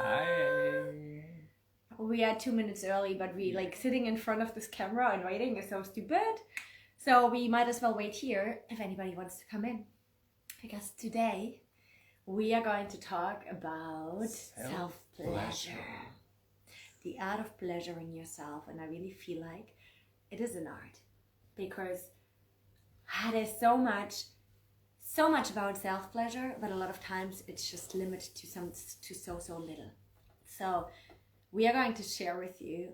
Hi. We are 2 minutes early, but we like sitting in front of this camera and waiting is so stupid. So we might as well wait here if anybody wants to come in. Because today we are going to talk about self-pleasure. The art of pleasuring yourself. And I really feel like it is an art. Because there's so much about self-pleasure, but a lot of times it's just limited to so little. So we are going to share with you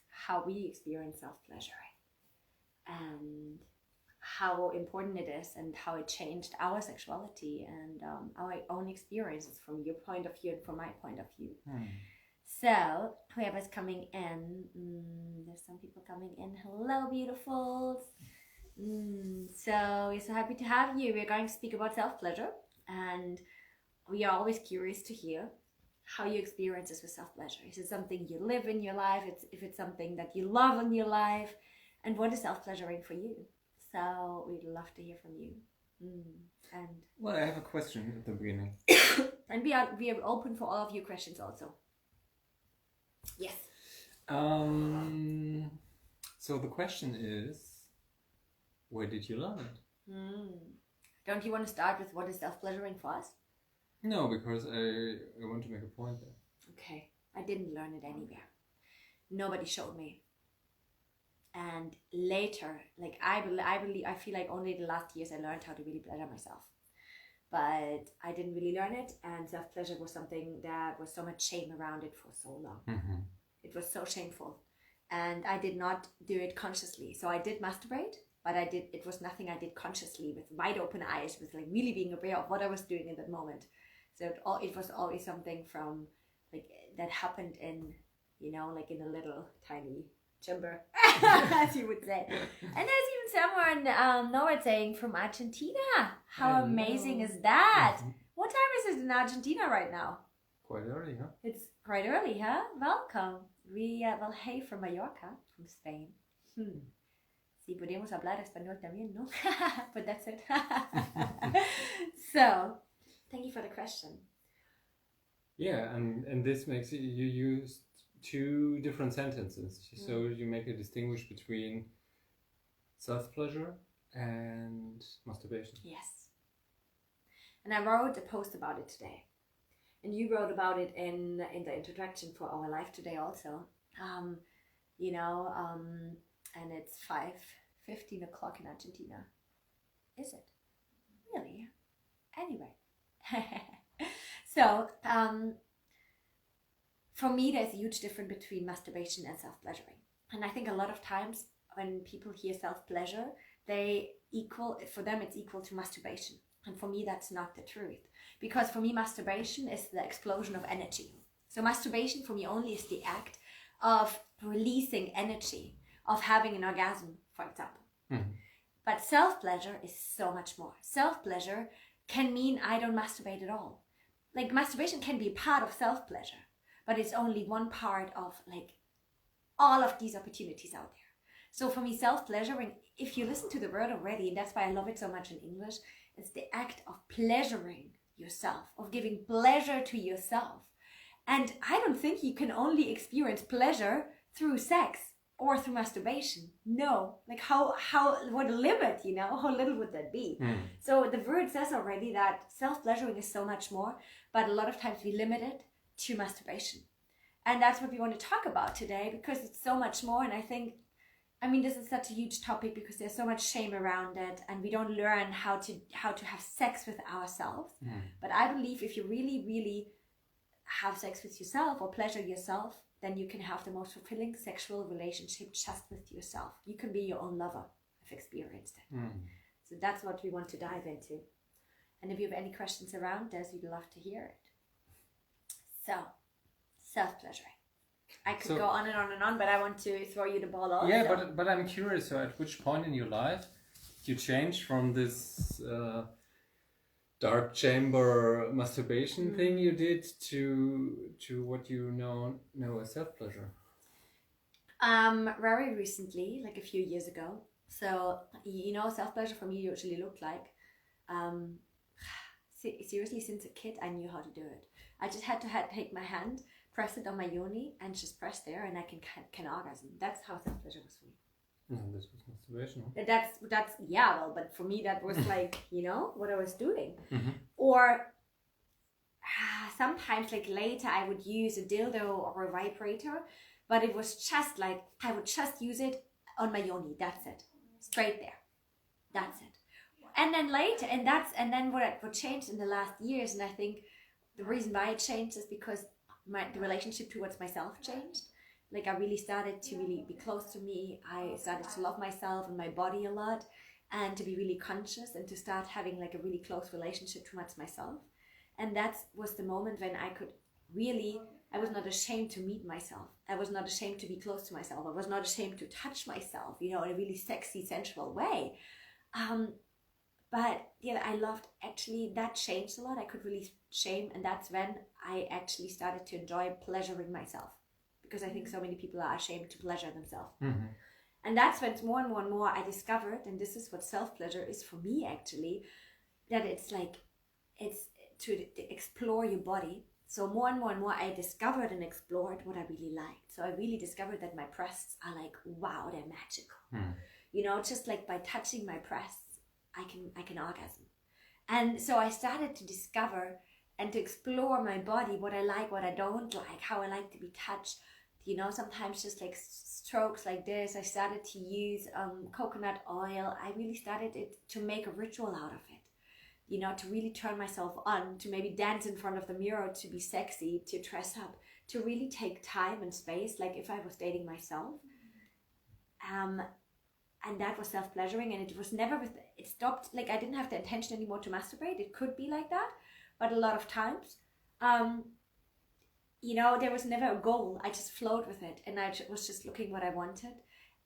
how we experience self-pleasuring and how important it is and how it changed our sexuality and our own experiences from your point of view and from my point of view. So whoever's coming in, there's some people coming in. Hello, beautifuls. So we're so happy to have you. We're going to speak about self-pleasure, and we are always curious to hear how you experience this with self-pleasure. Is it something you live in your life? If it's something that you love in your life, and what is self-pleasuring for you? So we'd love to hear from you. And well, I have a question at the beginning. And we are open for all of your questions also. Yes. So the question is, where did you learn it? Don't you want to start with what is self-pleasuring for us? No, because I want to make a point there. Okay, I didn't learn it anywhere. Nobody showed me. And later, like I feel like only the last years I learned how to really pleasure myself. But I didn't really learn it, and self-pleasure was something that was so much shame around it for so long. It was so shameful. And I did not do it consciously. So I did masturbate, but it was nothing I did consciously with wide open eyes, with like really being aware of what I was doing in that moment. So it was always something from like that happened in, like in a little tiny chamber, as you would say. And there's even someone, Nora saying from Argentina. How amazing is that? What time is it in Argentina right now? Quite early, huh? It's quite early, huh? Welcome. Well, hey from Mallorca, from Spain. Sí, podemos hablar español también, ¿no? But that's it. So, thank you for the question. Yeah, and this makes you use two different sentences. So you make a distinguish between self-pleasure and masturbation. Yes. And I wrote a post about it today. And you wrote about it in the introduction for our live today also. And it's 5:15 o'clock in Argentina. Is it? Really? Anyway. So, for me, there's a huge difference between masturbation and self-pleasuring. And I think a lot of times when people hear self-pleasure, for them it's equal to masturbation. And for me, that's not the truth. Because for me, masturbation is the explosion of energy. So masturbation for me only is the act of releasing energy, of having an orgasm, for example. But self-pleasure is so much more. Self-pleasure can mean I don't masturbate at all. Like masturbation can be a part of self-pleasure, but it's only one part of like all of these opportunities out there. So for me, self-pleasuring, if you listen to the word already, and that's why I love it so much in English, it's the act of pleasuring yourself, of giving pleasure to yourself. And I don't think you can only experience pleasure through sex or through masturbation. No, like what a limit, how little would that be? So the word says already that self-pleasuring is so much more, but a lot of times we limit it to masturbation. And that's what we want to talk about today, because it's so much more. And I think, this is such a huge topic because there's so much shame around it, and we don't learn how to have sex with ourselves. But I believe if you really, really have sex with yourself or pleasure yourself, then you can have the most fulfilling sexual relationship just with yourself. You can be your own lover. I've experienced it. So that's what we want to dive into. And if you have any questions around this, we'd love to hear it. So, self-pleasuring. I could go on and on and on, but I want to throw you the ball also. Yeah, but I'm curious. So, at which point in your life you changed from this dark chamber masturbation thing you did to what you know as self-pleasure? Very recently, like a few years ago. So, self-pleasure for me usually looked like seriously, since a kid, I knew how to do it. I just had to take my hand, press it on my yoni, and just press there, and I can orgasm. That's how self-pleasure was for me. And this was masturbation. That's yeah, well, but for me that was like, you know, what I was doing. Mm-hmm. Or sometimes like later I would use a dildo or a vibrator, but it was just like I would just use it on my yoni. That's it, straight there. That's it. And then later, and then what changed in the last years, and I think the reason why it changed is because the relationship towards myself changed. Like I really started to really be close to me. I started to love myself and my body a lot, and to be really conscious and to start having like a really close relationship towards myself. And that was the moment when I was not ashamed to meet myself. I was not ashamed to be close to myself. I was not ashamed to touch myself, you know, in a really sexy, sensual way. But yeah, I loved, actually, that changed a lot. I could really shame, and that's when I actually started to enjoy pleasuring myself. Because I think so many people are ashamed to pleasure themselves. Mm-hmm. And that's when more and more and more I discovered, and this is what self-pleasure is for me actually, that it's like, it's to explore your body. So more and more I discovered and explored what I really liked. So I really discovered that my breasts are like, wow, they're magical. Mm. You know, just like by touching my breasts, I can orgasm. And so I started to discover and to explore my body, what I like, what I don't like, how I like to be touched. You know, sometimes just like strokes like this. I started to use coconut oil. I really started to make a ritual out of it. You know, to really turn myself on, to maybe dance in front of the mirror, to be sexy, to dress up, to really take time and space, like if I was dating myself. And that was self-pleasuring, and it was never it stopped, like I didn't have the intention anymore to masturbate. It could be like that, but a lot of times, you know, there was never a goal. I just flowed with it, and I was just looking what I wanted.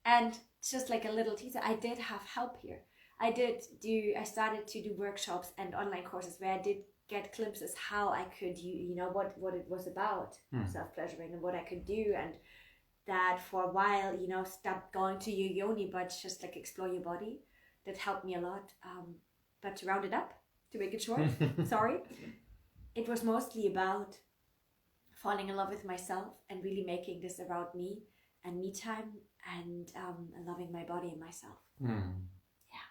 And just like a little teaser, I did have help here. I started to do workshops and online courses where I did get glimpses how I could, you know, what it was about, self-pleasuring, and what I could do. And that for a while, you know, stop going to your yoni, but just like explore your body. That helped me a lot. But to round it up, to make it short, sorry, it was mostly about falling in love with myself and really making this about me and me time, and loving my body and myself. Mm. Yeah.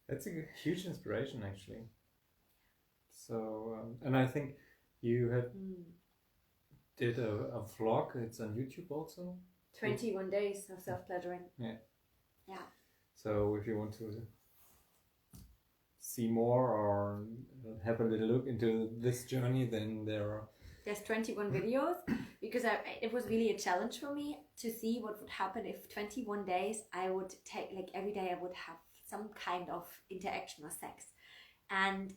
That's a huge inspiration, actually. So, and I think you have did a vlog. It's on YouTube also. 21 days of self-pleasuring. Yeah. Yeah. So if you want to see more or have a little look into this journey, then there's 21 videos, because it was really a challenge for me to see what would happen if 21 days I would take, like every day I would have some kind of interaction or sex. And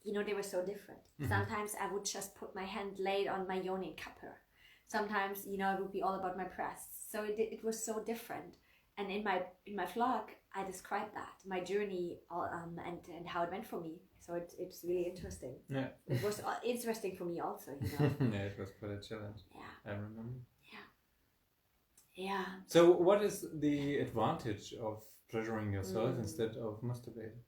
you know, they were so different. Mm-hmm. Sometimes I would just put my hand laid on my yoni and cup her. Sometimes, you know, it would be all about my breasts. So it was so different. And in my vlog, I described that, my journey, and how it went for me. So it's really interesting. Yeah. It was interesting for me also, you know. Yeah, it was quite a challenge. Yeah. I remember. Yeah. Yeah. So what is the advantage of pleasuring yourself instead of masturbating?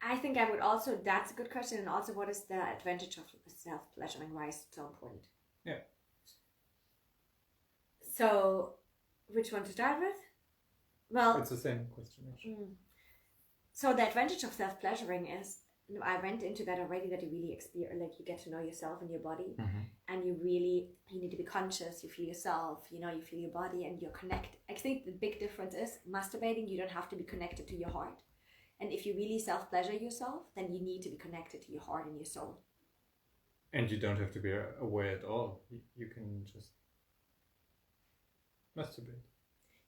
I think I would also, that's a good question. And also, what is the advantage of self-pleasuring? Why is it so important? Yeah. So, which one to start with? Well, it's the same question, actually. So the advantage of self-pleasuring is, I went into that already, that you really experience, like you get to know yourself and your body, and you need to be conscious. You feel yourself, you know, you feel your body, and you're connected. I think the big difference is masturbating. You don't have to be connected to your heart. And if you really self-pleasure yourself, then you need to be connected to your heart and your soul. And you don't have to be aware at all. You can just masturbate.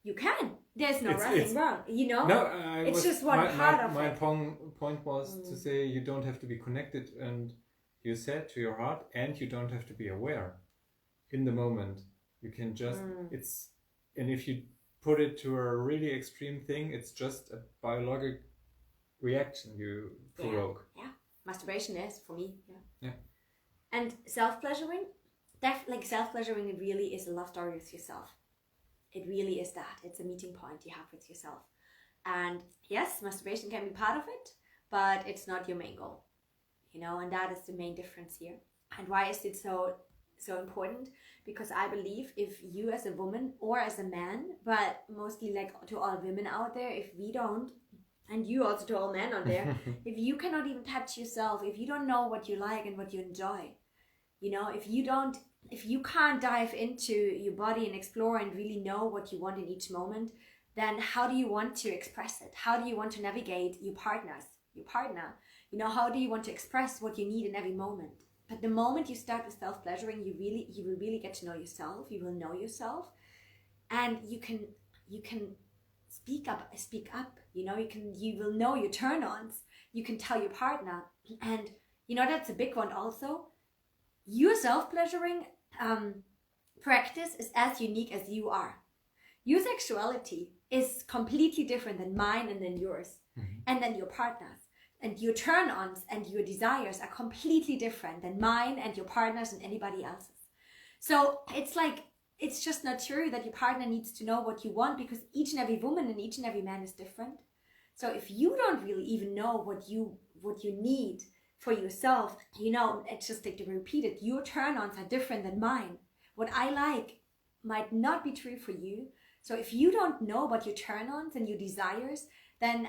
You can. There's no right and wrong. You know? No, it's just one part of it. My point was to say you don't have to be connected, and you said, to your heart, and you don't have to be aware in the moment. You can just, and if you put it to a really extreme thing, it's just a biological reaction you provoke. Yeah. Masturbation is, for me. Yeah. And self-pleasuring, self-pleasuring really is a love story with yourself. It really is that. It's a meeting point you have with yourself. And yes, masturbation can be part of it, but it's not your main goal, you know, and that is the main difference here. And why is it so important? Because I believe if you as a woman or as a man, but mostly like to all women out there, if we don't, and you also to all men out there, if you cannot even touch yourself, if you don't know what you like and what you enjoy, you know, if you can't dive into your body and explore and really know what you want in each moment, then how do you want to express it? How do you want to navigate your partner? You know, how do you want to express what you need in every moment? But the moment you start with self-pleasuring, you will really get to know yourself. You will know yourself, and you can speak up. You know, you will know your turn-ons. You can tell your partner, and you know that's a big one also. Your self-pleasuring practice is as unique as you are. Your sexuality is completely different than mine and than yours, and then your partner's. And your turn-ons and your desires are completely different than mine and your partner's and anybody else's. So it's like, it's just not true that your partner needs to know what you want, because each and every woman and each and every man is different. So if you don't really even know what you need for yourself, you know, it's just like to repeat it, your turn-ons are different than mine. What I like might not be true for you. So if you don't know about your turn-ons and your desires, then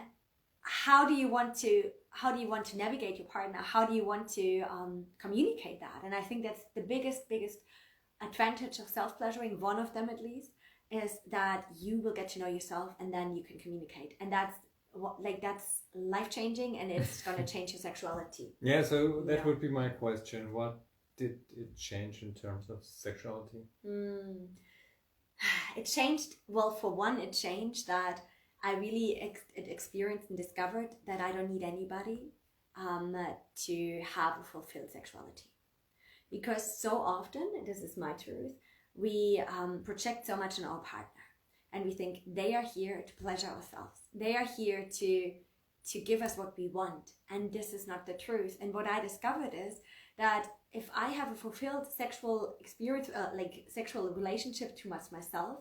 how do you want to navigate your partner? How do you want to communicate that? And I think that's the biggest advantage of self-pleasuring, one of them at least, is that you will get to know yourself and then you can communicate. And that's life-changing, and it's going to change your sexuality. Yeah, so that would be my question. What did it change in terms of sexuality? It changed, well, for one, it changed that I really experienced and discovered that I don't need anybody to have a fulfilled sexuality. Because so often, and this is my truth, we project so much on our partner, and we think they are here to pleasure ourselves. They are here to give us what we want, and this is not the truth. And what I discovered is that if I have a fulfilled sexual experience, sexual relationship to myself,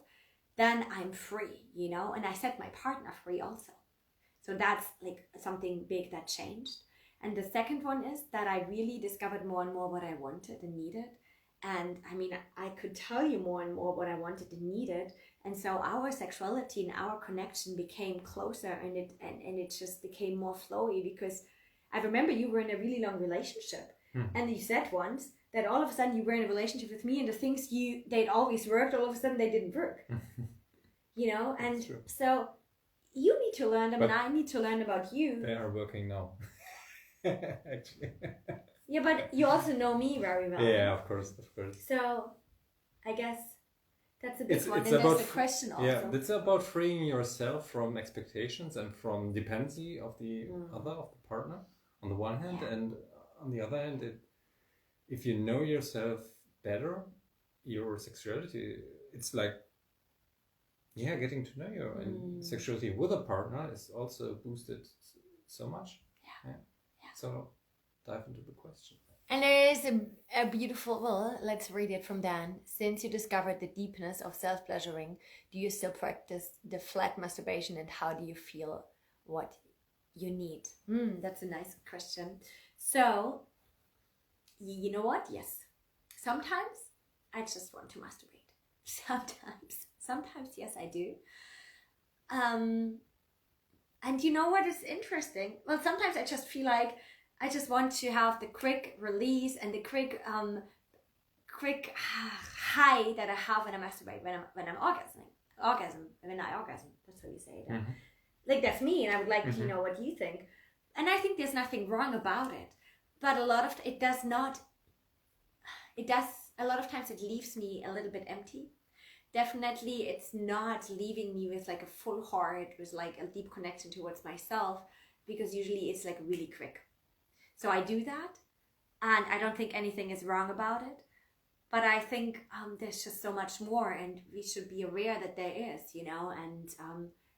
then I'm free, you know, and I set my partner free also. So that's like something big that changed. And the second one is that I really discovered more and more what I wanted and needed. And I mean, I could tell you more and more what I wanted and needed. And so our sexuality and our connection became closer, and it just became more flowy, because I remember you were in a really long relationship. And you said once that all of a sudden you were in a relationship with me, and the things they'd always worked, all of a sudden they didn't work. You know, and so you need to learn them, but and I need to learn about you. They are working now. Actually. Yeah, but you also know me very well. Yeah, of course. So I guess that's a big one. It's and about, there's a question also. Yeah, it's about freeing yourself from expectations and from dependency of the other, of the partner, on the one hand, and on the other hand, if you know yourself better, your sexuality, it's like, getting to know you, and sexuality with a partner is also boosted so much. Yeah. So dive into the question. And there is a beautiful, well, let's read it from Dan. Since you discovered the deepness of self-pleasuring, do you still practice the flat masturbation, and how do you feel what you need? That's a nice question. So, you know what? Yes. Sometimes I just want to masturbate. Sometimes, yes, I do. And you know what is interesting? Well, sometimes I just feel like I just want to have the quick release and the quick high that I have when I masturbate, when I'm orgasming. When I orgasm, that's how you say it. Like, that's me, and I would like to know what you think. And I think there's nothing wrong about it, but a lot of a lot of times it leaves me a little bit empty. Definitely, it's not leaving me with like a full heart, with like a deep connection towards myself, because usually it's like really quick. So I do that, and I don't think anything is wrong about it, but I think there's just so much more, and we should be aware that there is, you know, and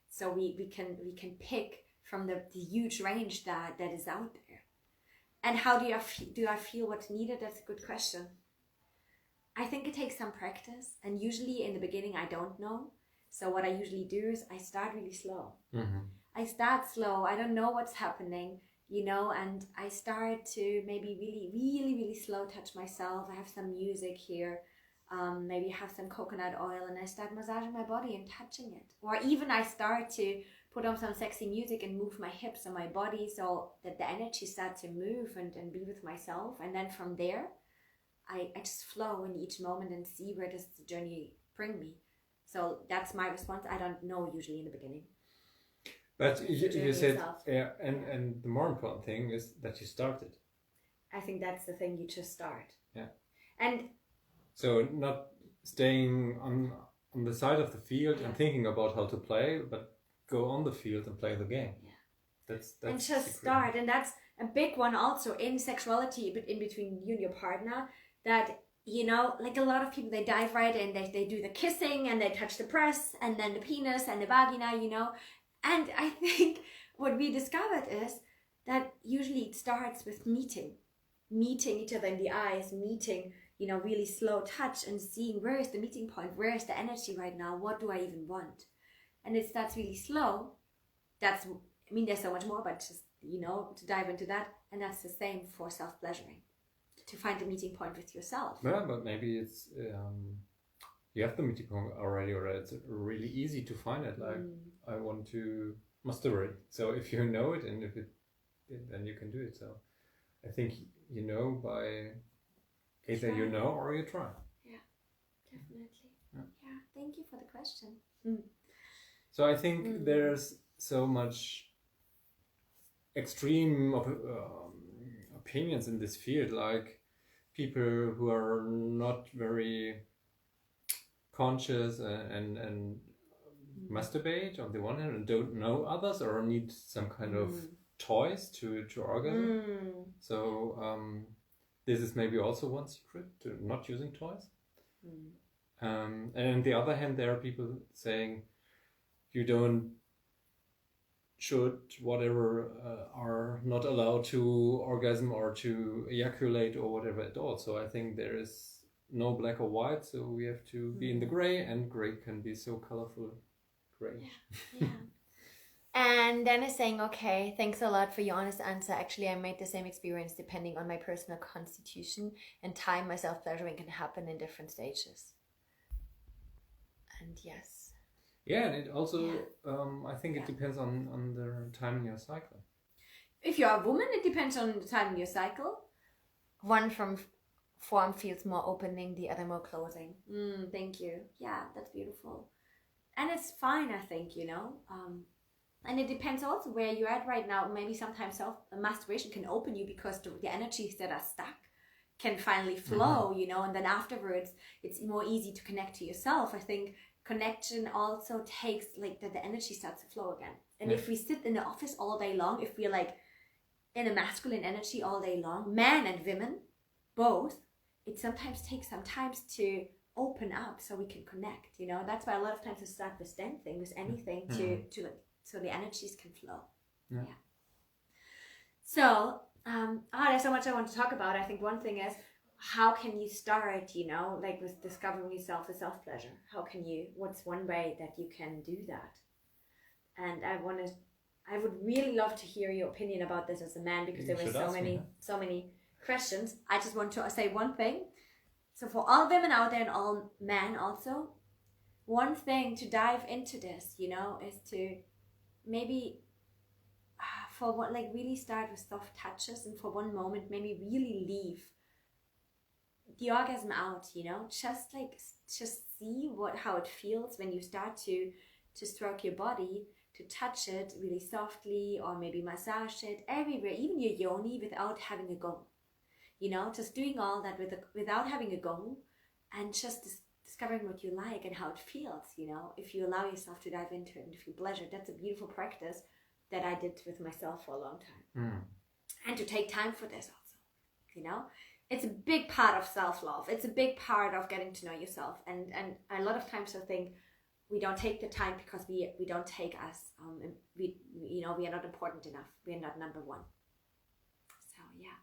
so we can pick from the huge range that is out there. And how do I feel what's needed? That's a good question. I think it takes some practice, and usually in the beginning I don't know. So what I usually do is I start really slow. I start slow. I don't know what's happening, you know, and I start to maybe really slow touch myself. I have some music here, maybe have some coconut oil, and I start massaging my body and touching it. Or even I start to put on some sexy music and move my hips and my body so that the energy starts to move and be with myself. And then from there, I just flow in each moment and see where does the journey bring me. So that's my response. I don't know usually in the beginning. But you said, and the more important thing is that you started. I think that's the thing, you just start. Yeah. And so not staying on the side of the field and thinking about how to play, but go on the field and play the game. Yeah. That's and just start. And that's a big one also in sexuality, but in between you and your partner, that, you know, like a lot of people, they dive right in, they do the kissing and they touch the breast and then the penis and the vagina, you know. And I think what we discovered is that usually it starts with meeting each other in the eyes, meeting, you know, really slow touch and seeing where is the meeting point, where is the energy right now, what do I even want? And it starts really slow. There's so much more, but just, you know, to dive into that. And that's the same for self-pleasuring, to find the meeting point with yourself. Yeah, but maybe it's, you have the meeting point already, or it's really easy to find it. Like, I want to masturbate. So if you know it, and then you can do it. So I think you know by either you know or you try. Yeah, definitely. Yeah, thank you for the question. So I think there's so much extreme opinions in this field, like people who are not very conscious and masturbate on the one hand and don't know others, or need some kind of toys to orgasm. So this is maybe also one secret, to not using toys. And on the other hand, there are people saying you are not allowed to orgasm or to ejaculate or whatever at all. So I think there is no black or white, so we have to be in the gray, and gray can be so colorful. Gray. Yeah. And then is saying, okay, thanks a lot for your honest answer. Actually, I made the same experience. Depending on my personal constitution and time, my self-pleasuring can happen in different stages. And yes. Yeah, and it also, I think it depends on the time in your cycle. If you're a woman, it depends on the time in your cycle. One form feels more opening, the other more closing. Thank you. Yeah, that's beautiful. And it's fine, I think, you know. And it depends also where you're at right now. Maybe sometimes masturbation can open you because the energies that are stuck can finally flow, you know, and then afterwards it's more easy to connect to yourself. I think connection also takes, like, that the energy starts to flow again. And if we sit in the office all day long, if we're like in a masculine energy all day long, men and women, both, it sometimes takes some time to open up so we can connect, you know. That's why a lot of times we start with dancing, with anything to like, so the energies can flow. So there's so much I want to talk about. I think one thing is, how can you start, you know, like with discovering yourself with self-pleasure? What's one way that you can do that? And I would really love to hear your opinion about this as a man, because there were so many questions. I just want to say one thing. So for all women out there and all men also, one thing to dive into this, you know, is to maybe really start with soft touches, and for one moment maybe really leave the orgasm out, you know, just see how it feels when you start to stroke your body, to touch it really softly, or maybe massage it everywhere, even your yoni, without having a gong. You know, just doing all that without having a gong, and just discovering what you like and how it feels, you know, if you allow yourself to dive into it and feel pleasure. That's a beautiful practice that I did with myself for a long time. And to take time for this also, you know. It's a big part of self-love. It's a big part of getting to know yourself. And a lot of times I think we don't take the time because we don't take us, we are not important enough. We are not number one. So, yeah.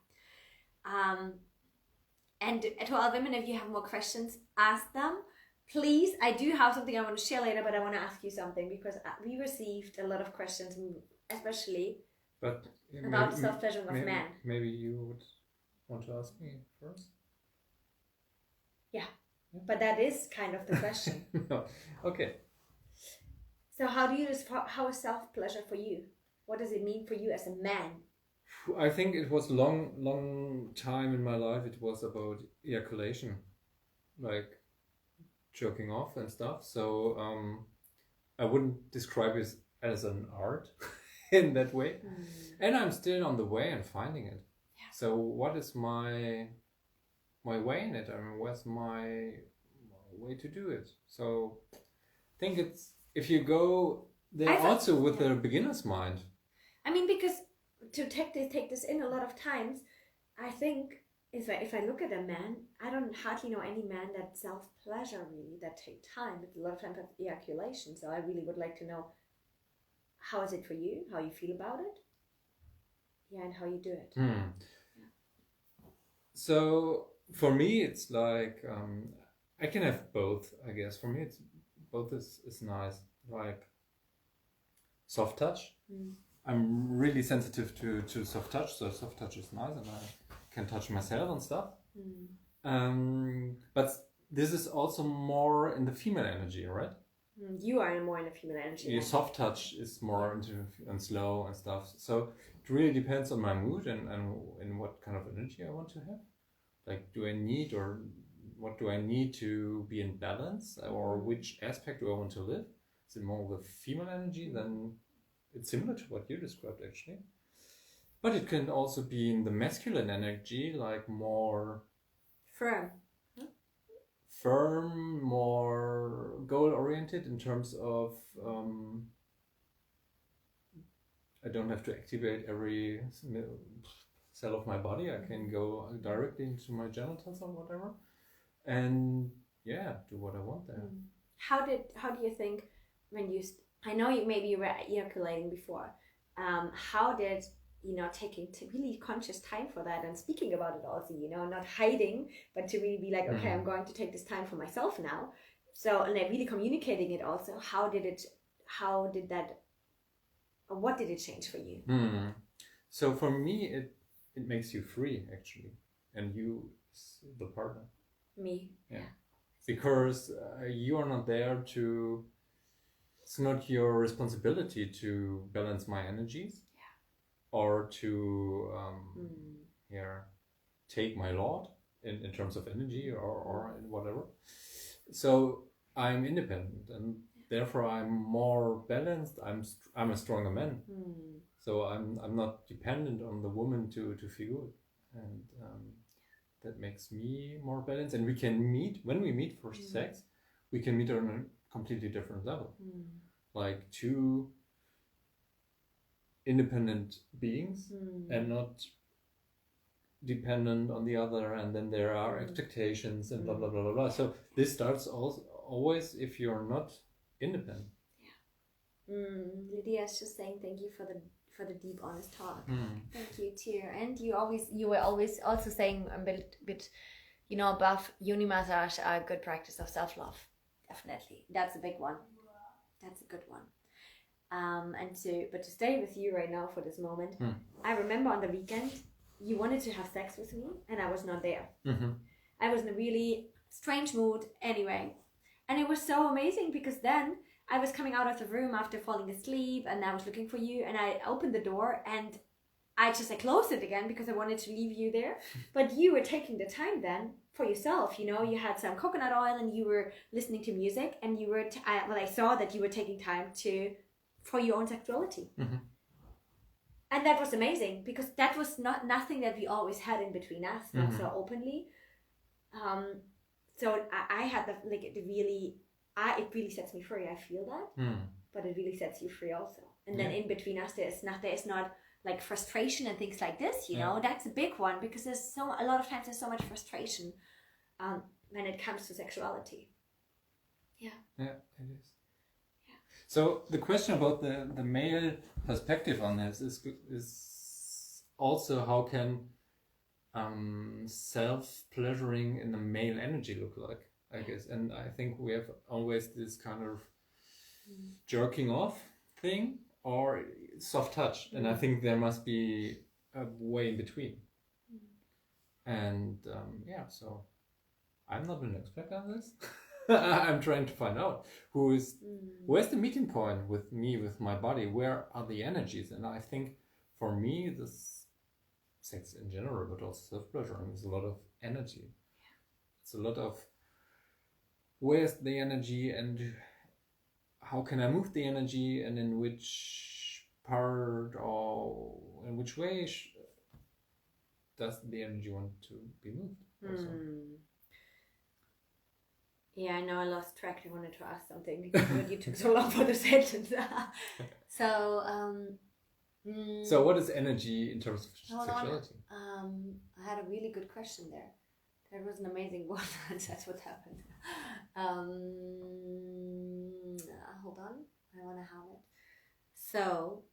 And to all women, if you have more questions, ask them. Please, I do have something I want to share later, but I want to ask you something, because we received a lot of questions, especially... But about self-pleasuring of men. Maybe you would want to ask me first? Yeah. But that is kind of the question. No. Okay. So how is self-pleasure for you? What does it mean for you as a man? I think it was long time in my life. It was about ejaculation, like jerking off and stuff. So I wouldn't describe it as an art in that way. And I'm still on the way and finding it. Yeah. So what is my way in it? I mean, where's my way to do it? So I think it's, if you go there also with a beginner's mind. I mean, because to take this in a lot of times, I think if I look at a man, I don't hardly know any man that self-pleasure really, that take time. It's a lot of times of ejaculation. So I really would like to know, how is it for you? How you feel about it? Yeah, and how you do it. Yeah. So for me, it's like, I can have both, I guess. For me, it's both is nice. Like soft touch. I'm really sensitive to soft touch, so soft touch is nice, and I can touch myself and stuff. But this is also more in the female energy, right? You are more in the female energy. Your soft touch is more into and slow and stuff. So it really depends on my mood and what kind of energy I want to have. Like, do I need, or what do I need to be in balance, or which aspect do I want to live? Is it more with female energy? Then it's similar to what you described, actually. But it can also be in the masculine energy, like more firm. Firm, more goal-oriented in terms of I don't have to activate every cell of my body. I can go directly into my genitals or whatever, and yeah, do what I want there. How do you think, when you I know maybe you were ejaculating before, how did taking really conscious time for that and speaking about it also, not hiding, but to really be like, okay, I'm going to take this time for myself now. So, and like really communicating it also, what did it change for you? So for me, it makes you free, actually. And you, the partner. Me. Yeah. Because you are not there to, it's not your responsibility to balance my energies. Or to take my lot in terms of energy or whatever. So I'm independent, and therefore I'm more balanced. I'm a stronger man. So I'm not dependent on the woman to feel good, and that makes me more balanced. And we can meet, when we meet for sex, we can meet on a completely different level, like two independent beings and not dependent on the other, and then there are expectations and blah blah blah blah blah. So this starts always if you're not independent. Lydia's just saying thank you for the deep, honest talk. Thank you too. And you were always also saying a bit above yoni massage, a good practice of self-love. Definitely, that's a big one. That's a good one. But to stay with you right now for this moment, I remember on the weekend you wanted to have sex with me and I was not there. I was in a really strange mood anyway, and it was so amazing because then I was coming out of the room after falling asleep and I was looking for you, and I opened the door and I closed it again because I wanted to leave you there. But you were taking the time then for yourself, you had some coconut oil and you were listening to music, and you were I saw that you were taking time for your own sexuality. And that was amazing because that was nothing that we always had in between us, not so openly. So I had it really sets me free. I feel that, but it really sets you free also. And then in between us, there's not like frustration and things like this. That's a big one because a lot of times there's so much frustration when it comes to sexuality. Yeah, it is. So the question about the male perspective on this is also, how can self-pleasuring in the male energy look like, I guess. And I think we have always this kind of jerking off thing, or soft touch, and I think there must be a way in between. And so I'm not an expert on this. I'm trying to find out where's the meeting point with me, with my body. Where are the energies? And I think for me, this sex in general, but also self-pleasuring, is a lot of energy. It's a lot of where's the energy and how can I move the energy, and in which part or in which way does the energy want to be moved also? Yeah, I know I lost track. I wanted to ask something because you took so long for the sentence. So what is energy in terms of sexuality? I had a really good question there. That was an amazing one. That's what happened. Hold on. I want to have it. So,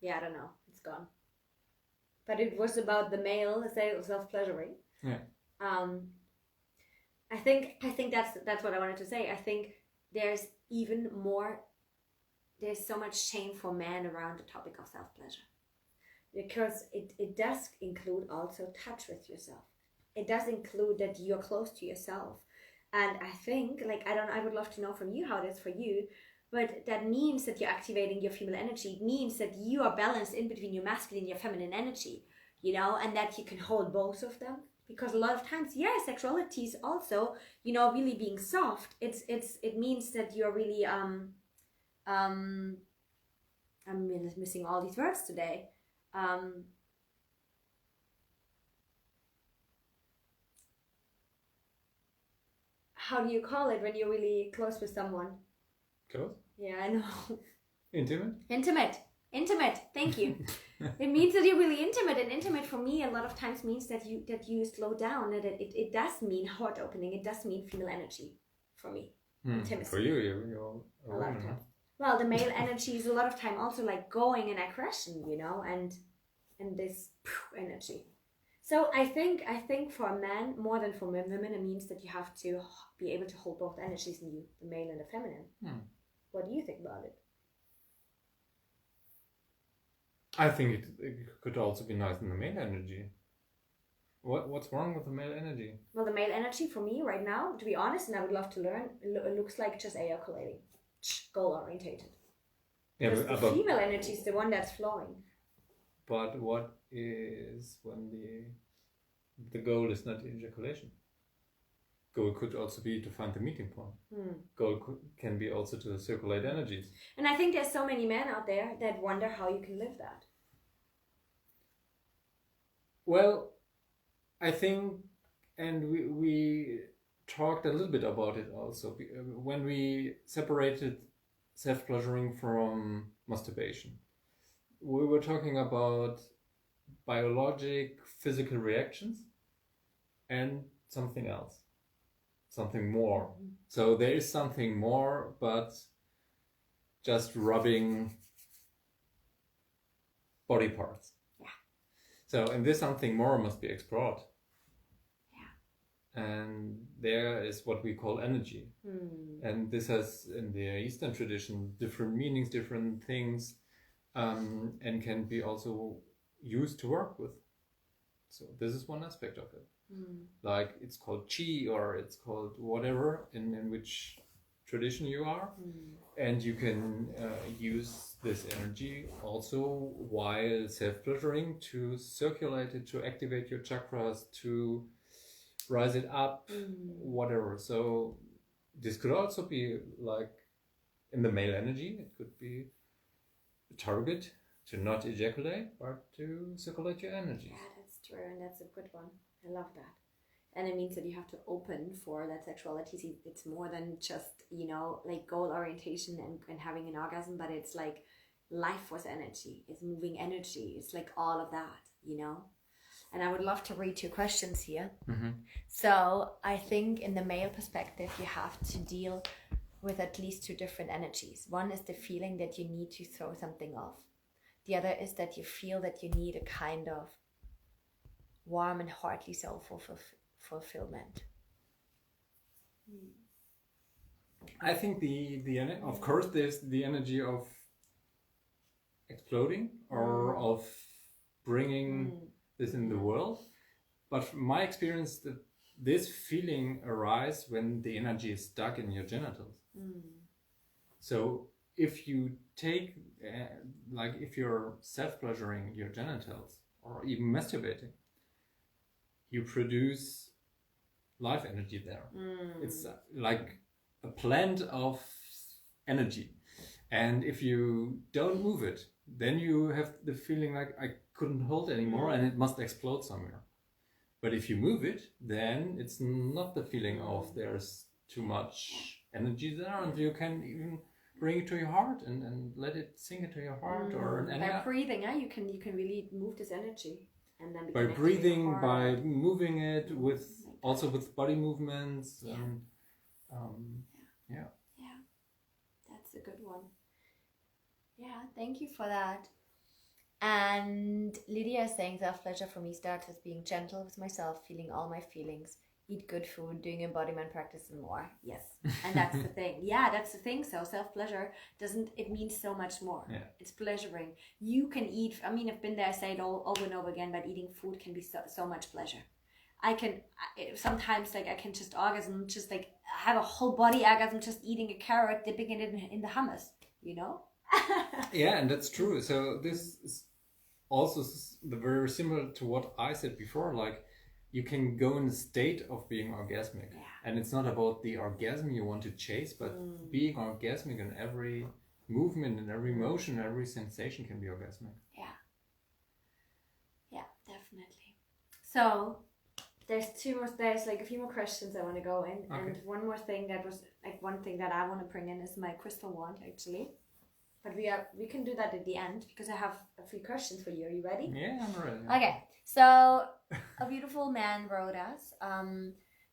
yeah, I don't know. It's gone. But it was about the male self-pleasuring. Yeah. I think that's what I wanted to say. I think there's so much shame for men around the topic of self-pleasure, because it does include also touch with yourself. It does include that you're close to yourself. And I think, I would love to know from you how it is for you, but that means that you're activating your female energy. It means that you are balanced in between your masculine and your feminine energy, and that you can hold both of them. Because a lot of times, sexuality is also, really being soft. It means that you're really, I'm missing all these words today. How do you call it when you're really close with someone? Close? Yeah, I know. Intimate. Thank you. It means that you're really intimate, and intimate for me a lot of times means that you slow down. That it does mean heart opening. It does mean female energy for me. Intimacy. For you're a lot of time. Well, the male energy is a lot of time also like going in aggression, and this energy. So I think for a man more than for women, it means that you have to be able to hold both energies in you, the male and the feminine. What do you think about it? I think it could also be nice in the male energy. What's wrong with the male energy? Well, the male energy for me right now, to be honest, and I would love to learn, it looks like just ejaculating, goal orientated. Yeah, but the female energy is the one that's flowing. But what is when the goal is not ejaculation? Goal could also be to find the meeting point. Goal can be also to circulate energies. And I think there's so many men out there that wonder how you can live that. Well, I think, and we talked a little bit about it also, when we separated self-pleasuring from masturbation. We were talking about biologic, physical reactions and something else. Something more. So there is something more, but just rubbing body parts. Yeah. So, and this something more must be explored. Yeah. And there is what we call energy. And this has, in the Eastern tradition, different meanings, different things, and can be also used to work with. So this is one aspect of it. Like it's called chi, or it's called whatever in which tradition you are, and you can use this energy also while self-pleasuring to circulate it, to activate your chakras, to rise it up, whatever. So this could also be like in the male energy, it could be a target to not ejaculate but to circulate your energy. Yeah, that's true, and that's a good one. I love that. And it means that you have to open for that sexuality. It's more than just, like goal orientation and having an orgasm, but it's like life force energy. It's moving energy. It's like all of that, And I would love to read your questions here. So I think in the male perspective, you have to deal with at least two different energies. One is the feeling that you need to throw something off. The other is that you feel that you need a kind of warm and heartly self-fulfillment. I think of course there's the energy of exploding or of bringing this in the world, but from my experience that this feeling arises when the energy is stuck in your genitals. So if you take like if you're self-pleasuring your genitals or even masturbating, you produce life energy there. It's like a plant of energy, and if you don't move it, then you have the feeling like I couldn't hold anymore and it must explode somewhere. But if you move it, then it's not the feeling of there's too much energy there, and you can even bring it to your heart and let it sink into your heart. Or by breathing, you can really move this energy, and then by breathing, by moving it with also with body movements. Yeah, that's a good one. Yeah, thank you for that. And Lydia is saying self-pleasure for me starts with being gentle with myself, feeling all my feelings, eat good food, doing embodiment practice and more. Yes, and that's the thing. Yeah, that's the thing. So self-pleasure it means so much more. Yeah. It's pleasuring. You can eat, I mean, I've been there, I say it over and over again, but eating food can be so much pleasure. Sometimes I can just orgasm, just like have a whole body orgasm just eating a carrot, dipping it in the hummus, you know? Yeah, and that's true. So this is also very similar to what I said before, like you can go in a state of being orgasmic, and it's not about the orgasm you want to chase, but being orgasmic in every movement and every motion, every sensation can be orgasmic. Yeah, definitely. So there's like a few more questions I want to go in, and one more thing that was like one thing that I want to bring in is my crystal wand actually. But we can do that at the end because I have a few questions for you. Are you ready? Yeah, I'm ready. Okay, so a beautiful man wrote us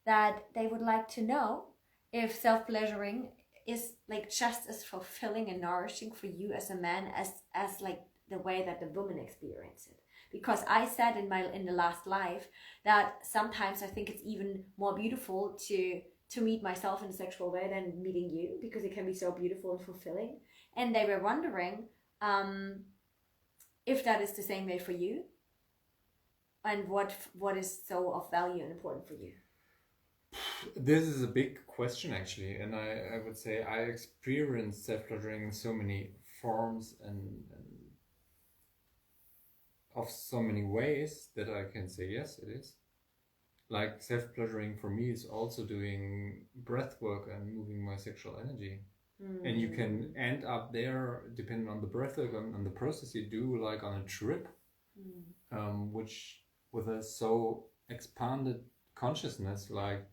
that they would like to know if self-pleasuring is like just as fulfilling and nourishing for you as a man as like the way that the woman experience it. Because I said in the last live that sometimes I think it's even more beautiful to meet myself in a sexual way than meeting you, because it can be so beautiful and fulfilling. And they were wondering if that is the same way for you, and what is so of value and important for you. This is a big question actually, and I would say I experienced self-pleasuring in so many forms and of so many ways that I can say yes, it is. Like self-pleasuring for me is also doing breath work and moving my sexual energy. And you can end up there, depending on the breath work and the process you do, like on a trip, which with a so expanded consciousness, like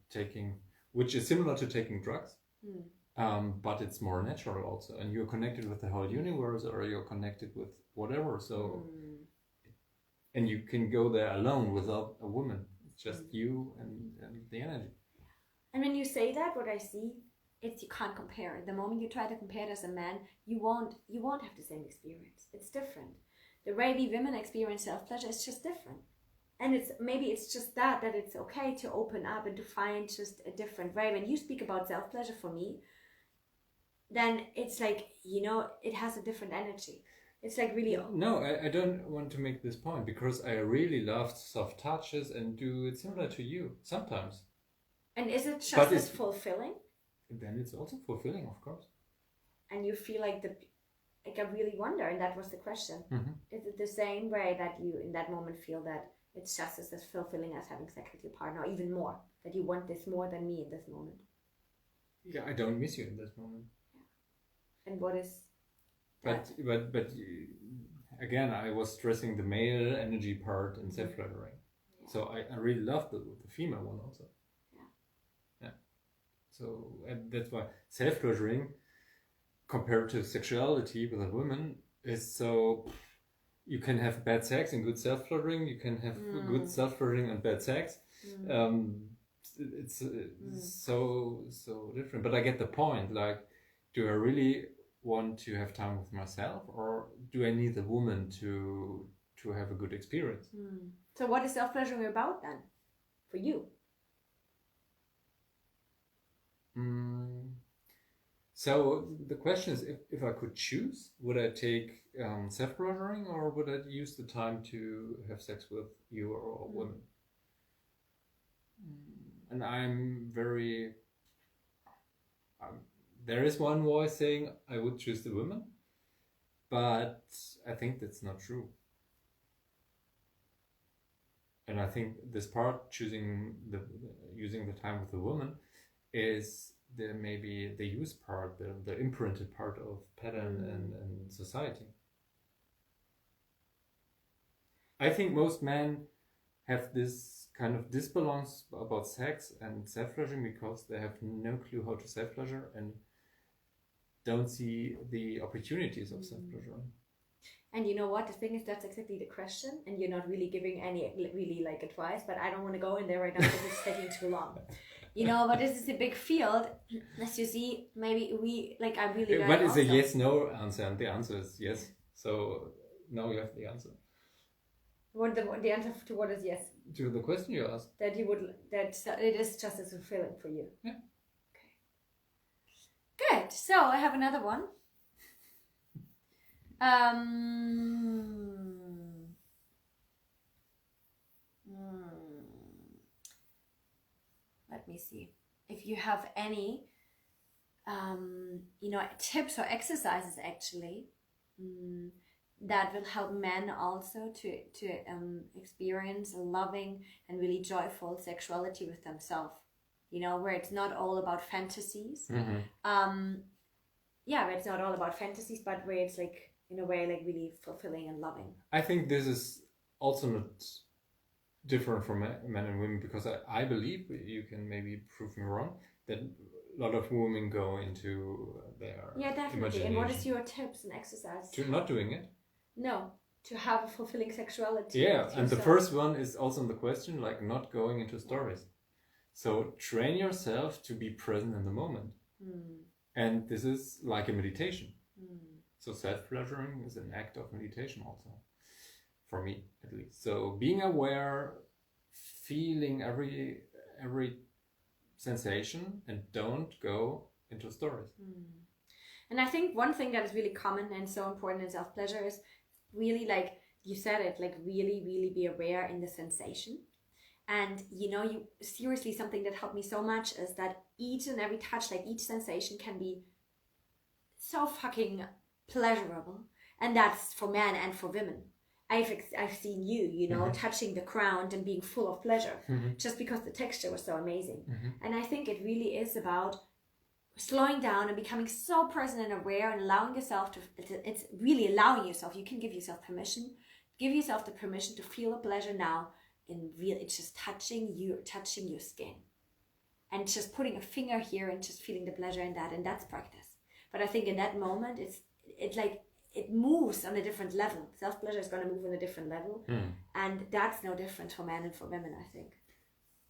which is similar to taking drugs, but it's more natural also. And you're connected with the whole universe, or you're connected with whatever. So, and you can go there alone without a woman. It's just you and the energy. And when you say that, what I see, it's you can't compare it. The moment you try to compare it as a man, you won't have the same experience. It's different. The way we women experience self-pleasure is just different. And it's just that it's okay to open up and to find just a different way. When you speak about self-pleasure for me, then it's like, it has a different energy. It's like really... No, I don't want to make this point, because I really love soft touches and do it similar to you sometimes. And is it just as fulfilling? Then it's also fulfilling, of course. And you feel like I really wonder, and that was the question. Is it the same way that you in that moment feel that it's just as fulfilling as having sex with your partner, or even more, that you want this more than me in this moment? Yeah, I don't miss you in this moment. Yeah. And what is that? But again, I was stressing the male energy part in self-pleasuring. Yeah. So I really love the female one also. So and that's why self-pleasuring compared to sexuality with a woman is so... You can have bad sex and good self-pleasuring. You can have good self-pleasuring and bad sex. It's so different. But I get the point. Like, do I really want to have time with myself, or do I need a woman to have a good experience? So what is self-pleasuring about then, for you? So the question is, if I could choose, would I take self-pleasuring, or would I use the time to have sex with you or women? And I'm very... there is one voice saying I would choose the women, but I think that's not true. And I think this part, using the time with the woman, is maybe the use part, the imprinted part of pattern and society. I think most men have this kind of disbalance about sex and self-pleasuring because they have no clue how to self-pleasure and don't see the opportunities of self-pleasuring. And you know what? The thing is, that's exactly the question, and you're not really giving any really like advice, but I don't want to go in there right now because it's taking too long. You know, but this is a big field. As you see, maybe I really... What is a yes-no answer? And the answer is yes. So now you have the answer. What the answer to what is yes? To the question you asked. That it is just as fulfilling for you. Yeah. Okay. Good. So I have another one. Let me see. If you have any, tips or exercises actually, that will help men also to experience a loving and really joyful sexuality with themselves. You know, where it's not all about fantasies. Where it's not all about fantasies, but where it's like, in a way, like really fulfilling and loving. I think this is also not different from men and women, because I believe, you can maybe prove me wrong, that a lot of women go into their definitely. And what is your tips and exercises? To not doing it? No, to have a fulfilling sexuality. Yeah, and the first one is also in the question, like not going into stories. So train yourself to be present in the moment. And this is like a meditation. So self-pleasuring is an act of meditation also, for me at least. So being aware, feeling every sensation, and don't go into stories. And I think one thing that is really common and so important in self-pleasure is really, like you said it, like really, really be aware in the sensation. And seriously, something that helped me so much is that each and every touch, like each sensation, can be so fucking pleasurable, and that's for men and for women. I've seen you touching the ground and being full of pleasure, just because the texture was so amazing. And I think it really is about slowing down and becoming so present and aware, and allowing yourself to, it's really allowing yourself, you can give yourself permission, give yourself the permission to feel a pleasure now. It's just touching your skin, and just putting a finger here and just feeling the pleasure in that, and that's practice. But I think in that moment, it's like it moves on a different level. Self-pleasure is going to move on a different level, and that's no different for men and for women, I think.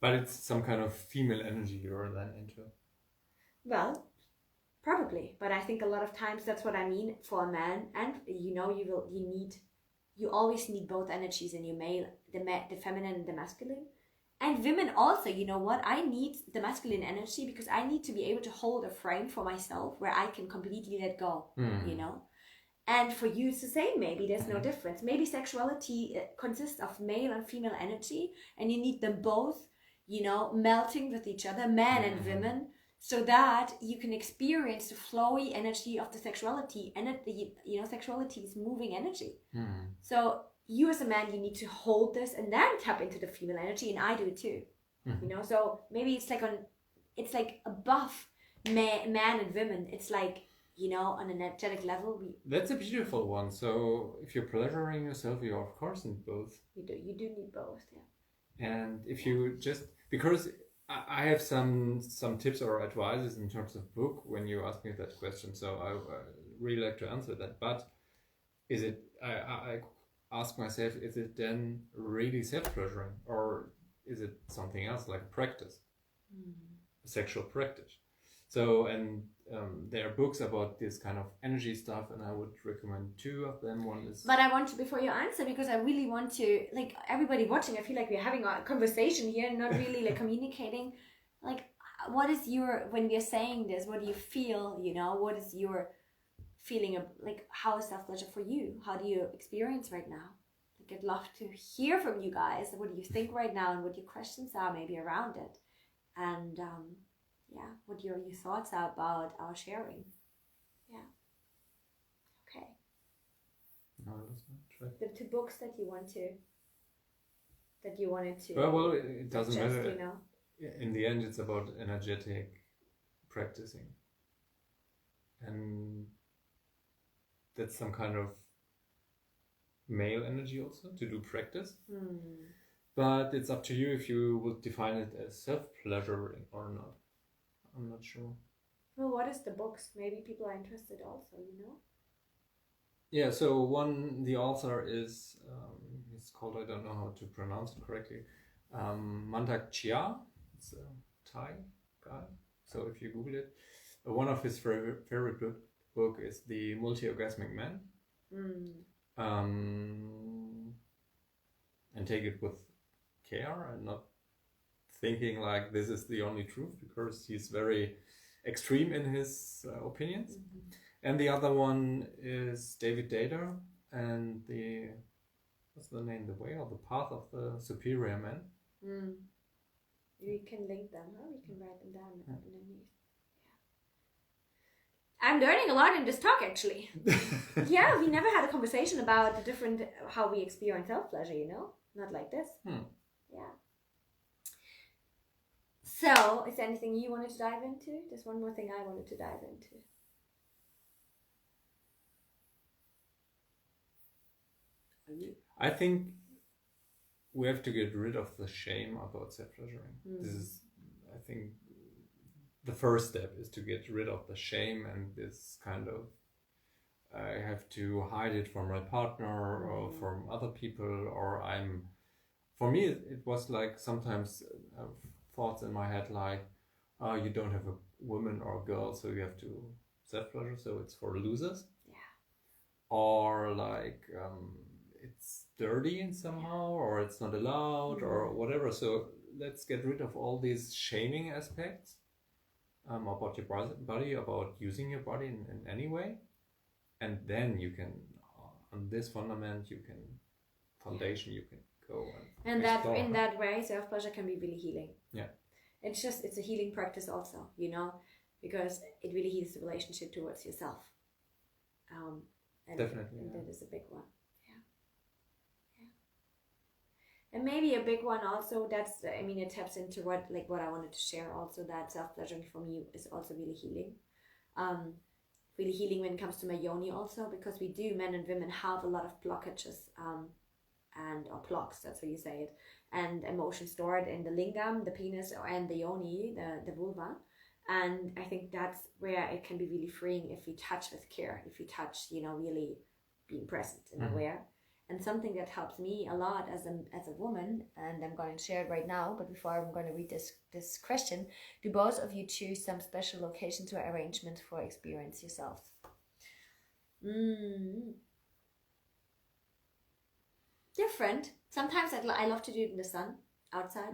But it's some kind of female energy you're then into. Well, probably, but I think a lot of times that's what I mean for a man, and you always need both energies in your male, the feminine and the masculine. And women also, you know what? I need the masculine energy because I need to be able to hold a frame for myself where I can completely let go, And for you, it's the same. Maybe there's no difference. Maybe sexuality consists of male and female energy, and you need them both, melting with each other, men and women, so that you can experience the flowy energy of the sexuality. And sexuality is moving energy. So you as a man, you need to hold this and then tap into the female energy, and I do it too. So maybe it's like above man and women. It's like, on an energetic level. That's a beautiful one. So if you're pleasuring yourself, you of course need both. You do need both, yeah. And if you just, because I have some tips or advices in terms of book when you ask me that question. So I really like to answer that. But is it, I ask myself, is it then really self-pleasuring, or is it something else like practice, sexual practice? So, and there are books about this kind of energy stuff, and I would recommend two of them. One is... But I want to, before you answer, because I really want to, like, everybody watching, I feel like we're having a conversation here and not really like communicating. Like, what is your, when we're saying this, what do you feel, you know, what is your feeling of, like, how is self-pleasure for you? How do you experience right now? Like, I'd love to hear from you guys. What do you think right now, and what your questions are maybe around it? And yeah, what your thoughts are about our sharing. Yeah. Okay. No, that's not true. The two books that you wanted to. Well, it doesn't matter. You know. In the end, it's about energetic practicing, and that's some kind of male energy also to do practice. But it's up to you if you would define it as self-pleasuring or not. I'm not sure. Well, what is the books? Maybe people are interested also, you know? Yeah, so the author is, it's called, I don't know how to pronounce it correctly, Mantak Chia. It's a Thai guy. So if you Google it, one of his favorite book is The Multi-Orgasmic Man. And take it with care and not thinking like this is the only truth, because he's very extreme in his opinions. And the other one is David Data and what's the name? The Way or the Path of the Superior Man. We can link them, huh? We can write them down underneath. Yeah. I'm learning a lot in this talk, actually. Yeah, we never had a conversation about the different, how we experience self-pleasure, you know? Not like this. Yeah. So, is there anything you wanted to dive into? There's one more thing I wanted to dive into. I think we have to get rid of the shame about self-pleasuring. This is, I think, the first step is to get rid of the shame and this kind of, I have to hide it from my partner or from other people, or for me, it was like sometimes thoughts in my head like, oh, you don't have a woman or a girl, so you have to self-pleasure, so it's for losers. Yeah. Or like, it's dirty in somehow, or it's not allowed, or whatever. So let's get rid of all these shaming aspects about your body, about using your body in any way. And then you can, on this foundation, you can go and that explore. In that way, self-pleasure can be really healing. Yeah. It's a healing practice also, you know, because it really heals the relationship towards yourself. Definitely. And that is a big one. And maybe a big one also, it taps into what I wanted to share also, that self-pleasuring for me is also really healing. Really healing when it comes to my yoni also, because we do, men and women, have a lot of blockages or blocks, that's how you say it, and emotions stored in the lingam, the penis, and the yoni, the vulva. And I think that's where it can be really freeing if we touch with care, if we touch, you know, really being present and aware. And something that helps me a lot as a woman, and I'm going to share it right now, but before I'm going to read this question, do both of you choose some special locations or arrangements for experience yourself? Different. Sometimes I love to do it in the sun, outside.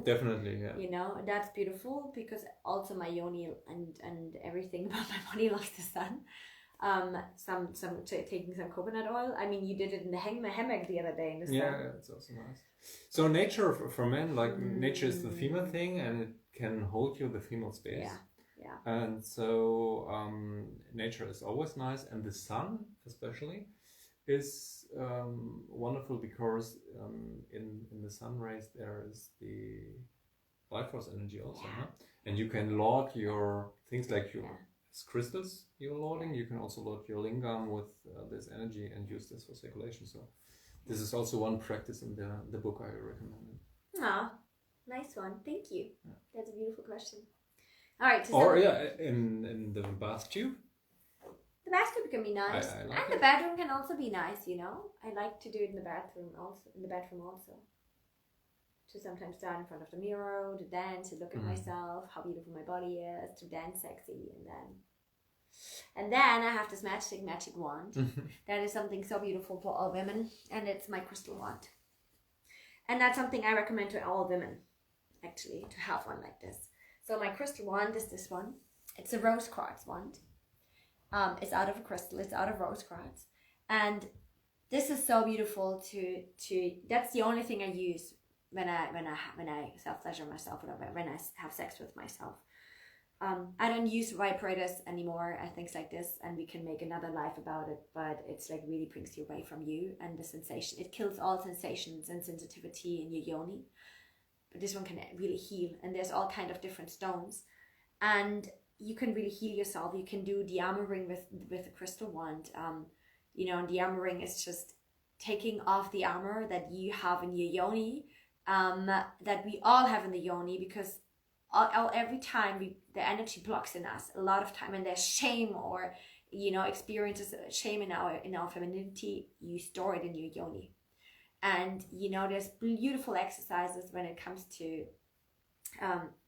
Definitely, yeah. You know, that's beautiful, because also my yoni and everything about my body loves the sun. Taking some coconut oil. I mean, you did it in the hammock the other day in the sun. Yeah, it's also nice. So nature for men, like nature is the female thing, and it can hold you the female space. Yeah. And so nature is always nice, and the sun especially is wonderful, because in the sun rays there is the life force energy also, huh? And you can load your things like your crystals you're loading. You can also load your lingam with this energy and use this for circulation. So this is also one practice in the book I recommended. Nice one. Thank you. Yeah. That's a beautiful question. All right. In the bath tube. The bath tube can be nice, I like and the bedroom can also be nice. You know, I like to do it in the bathroom also. To sometimes stand in front of the mirror, to dance, to look at myself, how beautiful my body is, to dance sexy, and then I have this magic wand. That is something so beautiful for all women, and it's my crystal wand. And that's something I recommend to all women, actually, to have one like this. So my crystal wand is this one. It's a rose quartz wand. It's out of a crystal. It's out of rose quartz, and this is so beautiful. That's the only thing I use when I self-pleasure myself, or when I have sex with myself. I don't use vibrators anymore and things like this, and we can make another life about it, but it's like really brings you away from you and the sensation. It kills all sensations and sensitivity in your yoni, but this one can really heal, and there's all kind of different stones, and you can really heal yourself. You can do de-armoring with a crystal wand. And de-armoring is just taking off the armor that you have in your yoni, that we all have in the yoni, because every time the energy blocks in us, a lot of time when there's shame or experiences shame in our femininity, you store it in your yoni. And there's beautiful exercises when it comes to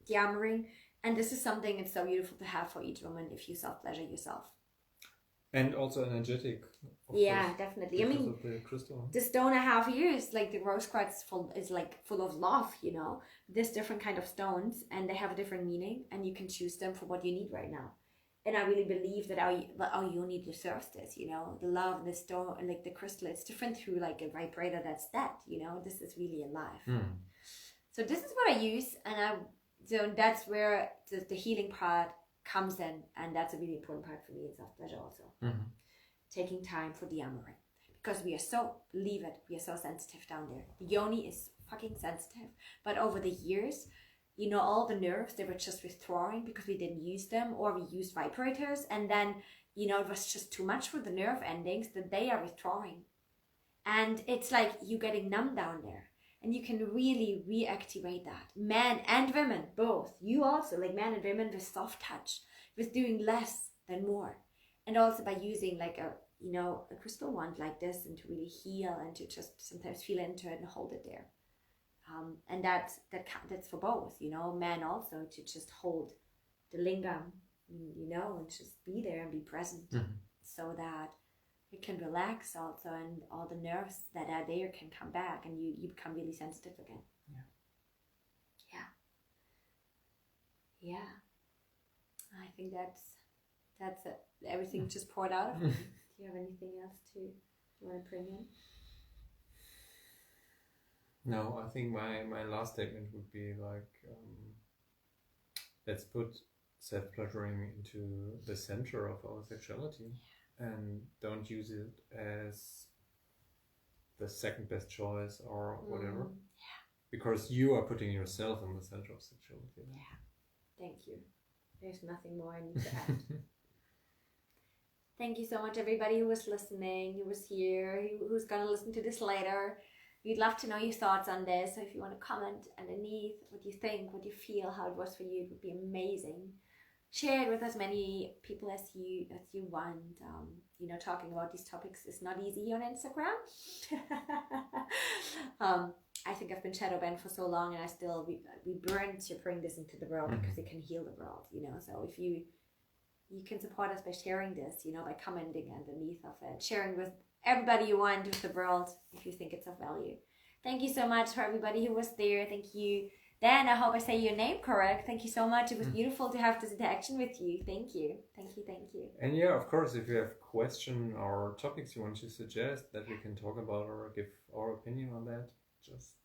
de-armoring, and this is something it's so beautiful to have for each woman if you self-pleasure yourself. And also energetic. Yeah, definitely. I mean, the stone I have here is like the rose quartz is like full of love, There's different kind of stones, and they have a different meaning, and you can choose them for what you need right now. And I really believe that our yoni deserves this, the love, the stone, like the crystal. It's different through like a vibrator that's dead, This is really alive. So this is what I use, and so that's where the healing part comes in, and that's a really important part for me in self-pleasure also. Taking time for de-armoring, because we are so sensitive down there. The yoni is fucking sensitive, but over the years, all the nerves, they were just withdrawing because we didn't use them, or we used vibrators, and then it was just too much for the nerve endings that they are withdrawing, and it's like you getting numb down there. And you can really reactivate that. Men and women, both. You also, like men and women, with soft touch, with doing less than more. And also by using like a crystal wand like this, and to really heal, and to just sometimes feel into it and hold it there. And that's for both, men also, to just hold the lingam, and just be there and be present, so that it can relax also, and all the nerves that are there can come back, and you become really sensitive again. Yeah. I think that's it. Everything just poured out of me. Do you have anything else you want to bring in? No, I think my last statement would be like, let's put self-pleasuring into the center of our sexuality. And don't use it as the second best choice or whatever. Because you are putting yourself in the center of sexuality. Yeah. Thank you. There's nothing more I need to add. Thank you so much, everybody who was listening, who was here, who's going to listen to this later. We'd love to know your thoughts on this. So if you want to comment underneath what you think, what you feel, how it was for you, it would be amazing. Share it with as many people as you want. Talking about these topics is not easy on Instagram. I think I've been shadow banned for so long, and we burn to bring this into the world, because it can heal the world. So if you can support us by sharing this, by commenting underneath of it, sharing with everybody you want, with the world, if you think it's of value. Thank you so much for everybody who was there. Thank you, Dan. I hope I say your name correct. Thank you so much. It was beautiful to have this interaction with you. Thank you. And yeah, of course, if you have questions or topics you want to suggest that we can talk about or give our opinion on that, just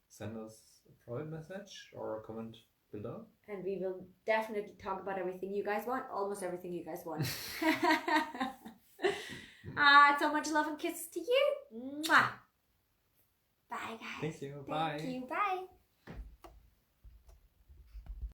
send us a private message or a comment below. And we will definitely talk about everything you guys want. Almost everything you guys want. So much love and kisses to you. Mwah. Bye, guys. Thank you. Bye. Thank you. Bye.